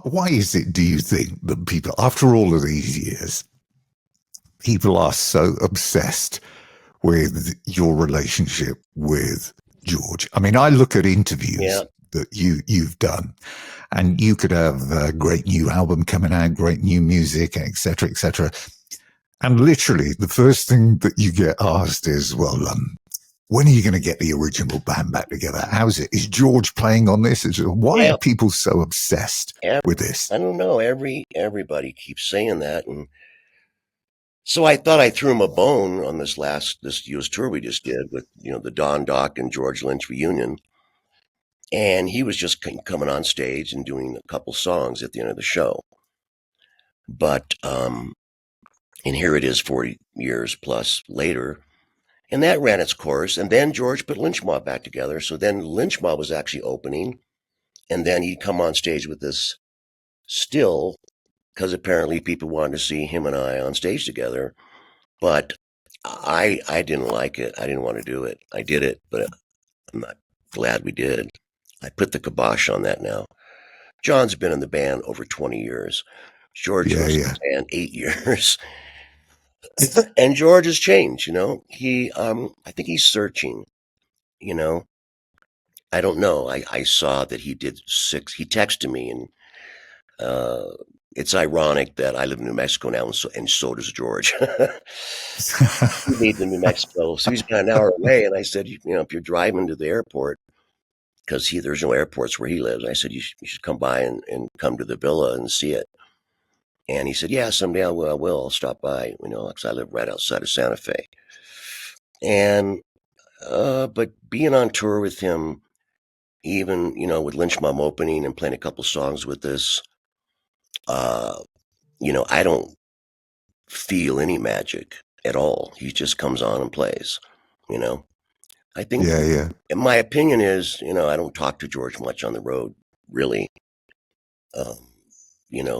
Why is it, do you think, that people, after all of these years, people are so obsessed with your relationship with George? I mean, I look at interviews that you've done, and you could have a great new album coming out, great new music, etc., etc. And literally, the first thing that you get asked is, well, when are you going to get the original band back together? How's it? Is George playing on this? Why are people so obsessed with this? I don't know. Everybody keeps saying that. And so I thought I threw him a bone on this US tour we just did with, the Dokken and George Lynch reunion. And he was just coming on stage and doing a couple songs at the end of the show. But, and here it is 40 years plus later. And that ran its course. And then George put Lynch Mob back together. So then Lynch Mob was actually opening. And then he'd come on stage with this still, because apparently people wanted to see him and I on stage together. But I didn't like it. I didn't want to do it. I did it, but I'm not glad we did. I put the kibosh on that now. John's been in the band over 20 years. George was in the band 8 years. And George has changed, He, I think he's searching, I don't know. I saw that he did 6. He texted me, and it's ironic that I live in New Mexico now, and so does George. He lives in New Mexico, so he's about an hour away. And I said, if you're driving to the airport, because there's no airports where he lives, I said, you should come by and come to the villa and see it. And he said, yeah, someday I will. I'll stop by, because I live right outside of Santa Fe. And, but being on tour with him, even, with Lynch Mob opening and playing a couple songs with us, I don't feel any magic at all. He just comes on and plays, I think, in my opinion is, I don't talk to George much on the road, really.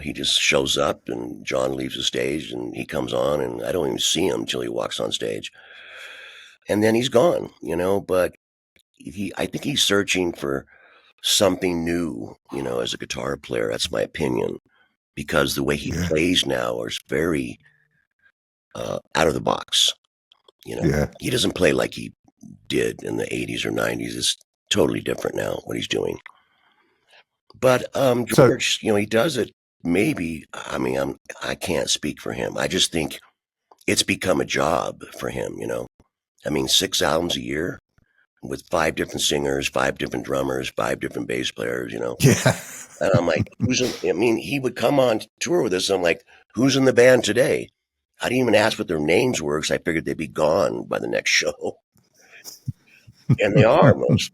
He just shows up, and John leaves the stage and he comes on, and I don't even see him until he walks on stage. And then he's gone, but I think he's searching for something new, as a guitar player. That's my opinion, because the way he plays now is very out of the box. He doesn't play like he did in the 80s or 90s. It's totally different now what he's doing. But George, he does it. Maybe, I can't speak for him. I just think it's become a job for him, 6 albums a year with 5 different singers, 5 different drummers, 5 different bass players, Yeah. And I'm like, he would come on tour with us. I'm like, who's in the band today? I didn't even ask what their names were, because I figured they'd be gone by the next show. And they are most,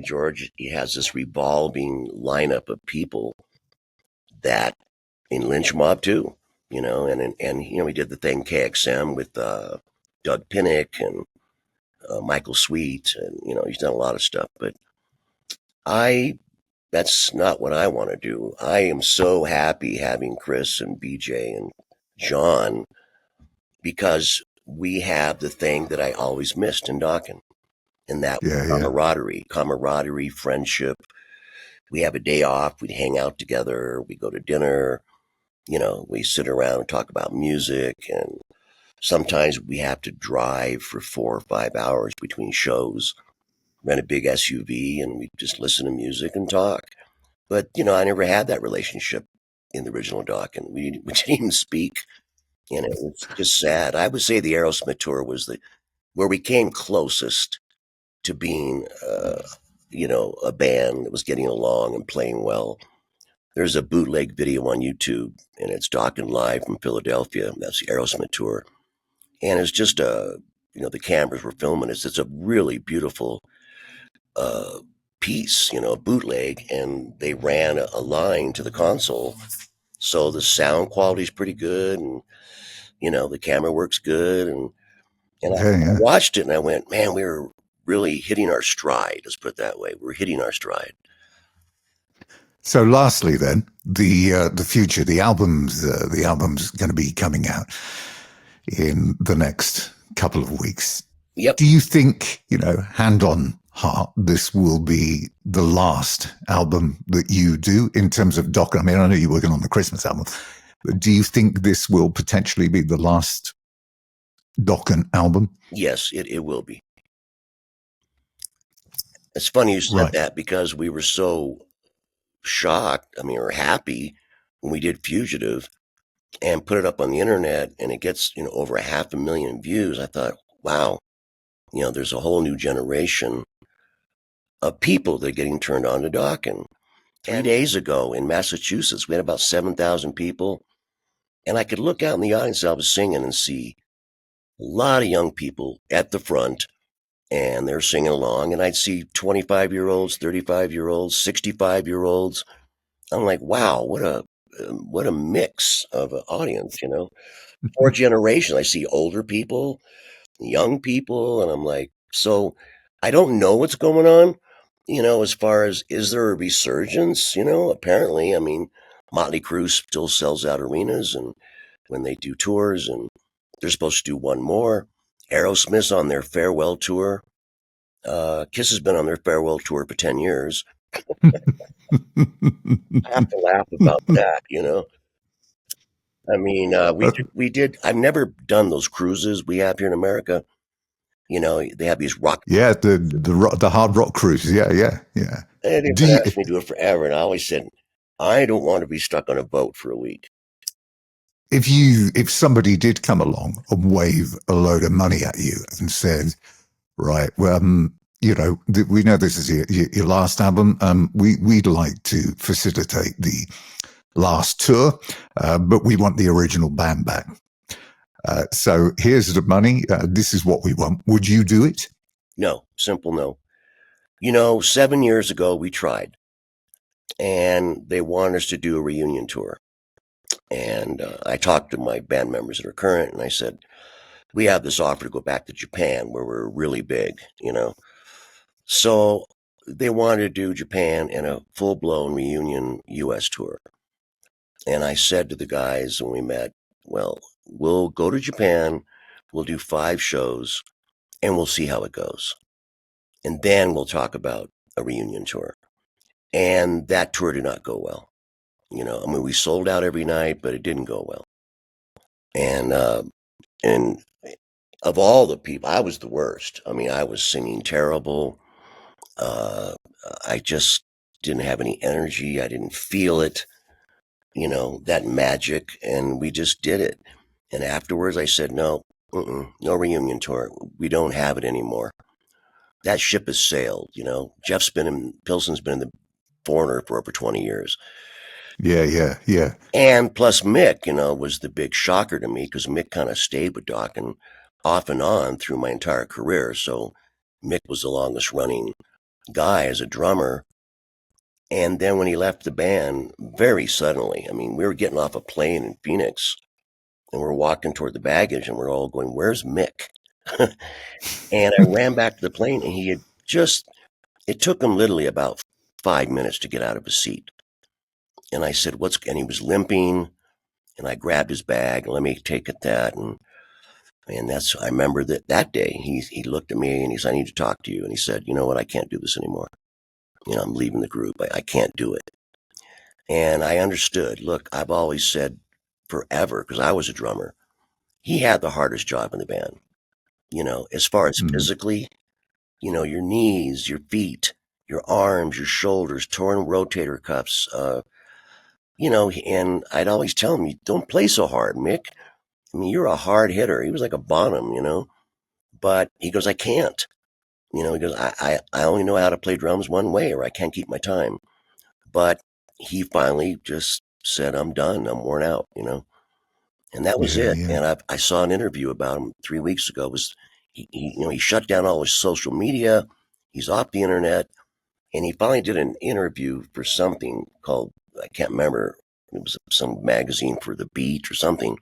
George, he has this revolving lineup of people that in Lynch Mob too, and he did the thing KXM with Doug Pinnick and Michael Sweet, and he's done a lot of stuff. But that's not what I want to do. I am so happy having Chris and BJ and John, because we have the thing that I always missed in Dokken, and that camaraderie, friendship. We have a day off, we'd hang out together, we go to dinner, we sit around and talk about music, and sometimes we have to drive for 4 or 5 hours between shows, rent a big SUV, and we just listen to music and talk. But, I never had that relationship in the original Dokken. We didn't even speak, and it was just sad. I would say the Aerosmith tour was where we came closest to being a band that was getting along and playing well. There's a bootleg video on YouTube, and it's Dokken live from Philadelphia. That's the Aerosmith tour. And it's just the cameras were filming it. It's a really beautiful piece, bootleg, and they ran a line to the console. So the sound quality is pretty good, and, the camera works good. And I watched it and I went, man, we were really hitting our stride. Let's put it that way. We're hitting our stride. So lastly then, the future, the album's going to be coming out in the next couple of weeks. Yep. Do you think, hand on heart this will be the last album that you do in terms of Dokken? I mean, I know you're working on the Christmas album, but do you think this will potentially be the last Dokken album? Yes, it will be. It's funny you said that because we were so shocked, or happy when we did Fugitive and put it up on the internet and it gets, over 500,000 views. I thought, wow, there's a whole new generation of people that are getting turned on to Dokken. 3 days ago in Massachusetts, we had about 7,000 people. And I could look out in the audience I was singing and see a lot of young people at the front, and they're singing along. And I'd see 25-year-olds, 35-year-olds, 65-year-olds. I'm like, wow, what a mix of an audience, 4 generations. I see older people, young people, and I'm like, so I don't know what's going on, as far as, is there a resurgence? Apparently, Motley Crue still sells out arenas and when they do tours, and they're supposed to do one more. Aerosmith's on their farewell tour. Kiss has been on their farewell tour for 10 years. I have to laugh about that, we did. I've never done those cruises we have here in America. They have these rock. Yeah, the hard rock cruises. Yeah. And they've been asking me to do it forever, and I always said, I don't want to be stuck on a boat for a week. If somebody did come along and wave a load of money at you and said, right, well, we know this is your last album. We'd like to facilitate the last tour, but we want the original band back. So here's the money. This is what we want. Would you do it? No, simple no. 7 years ago, we tried, and they wanted us to do a reunion tour. And I talked to my band members that are current, and I said, we have this offer to go back to Japan where we're really big, So they wanted to do Japan and a full-blown reunion U.S. tour. And I said to the guys when we met, well, we'll go to Japan, we'll do 5 shows, and we'll see how it goes. And then we'll talk about a reunion tour. And that tour did not go well. We sold out every night, but it didn't go well. And of all the people, I was the worst. I was singing terrible. I just didn't have any energy. I didn't feel it, that magic. And we just did it. And afterwards I said, no reunion tour. We don't have it anymore. That ship has sailed, Pilson's been in the Foreigner for over 20 years. Yeah. And plus Mick, was the big shocker to me because Mick kind of stayed with Dokken off and on through my entire career. So Mick was the longest running guy as a drummer. And then when he left the band, very suddenly, we were getting off a plane in Phoenix and we're walking toward the baggage and we're all going, where's Mick? And I ran back to the plane and he had it took him literally about 5 minutes to get out of his seat. And I said, and he was limping, and I grabbed his bag, let me take it that. And I remember that day, he looked at me and he said, I need to talk to you. And he said, you know what, I can't do this anymore. I'm leaving the group. I can't do it. And I understood. Look, I've always said forever, because I was a drummer, he had the hardest job in the band. As far as physically, your knees, your feet, your arms, your shoulders, torn rotator cuffs, and I'd always tell him, don't play so hard, Mick. You're a hard hitter. He was like a Bonham, but he goes, I can't, he goes, I only know how to play drums one way or I can't keep my time. But he finally just said, I'm done. I'm worn out, and that was it. Yeah. And I saw an interview about him 3 weeks ago. He shut down all his social media. He's off the internet. And he finally did an interview for something called, I can't remember, it was some magazine for The Beat or something.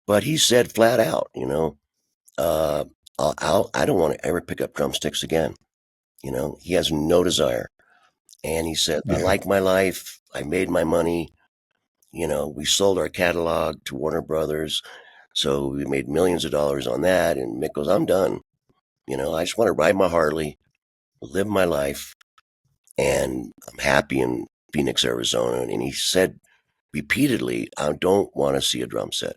But he said flat out, I don't want to ever pick up drumsticks again. He has no desire. And he said, I like my life. I made my money. We sold our catalog to Warner Brothers. So we made millions of dollars on that. And Mick goes, I'm done. I just want to ride my Harley, live my life, and I'm happy in Phoenix, Arizona. And he said repeatedly, I don't want to see a drum set.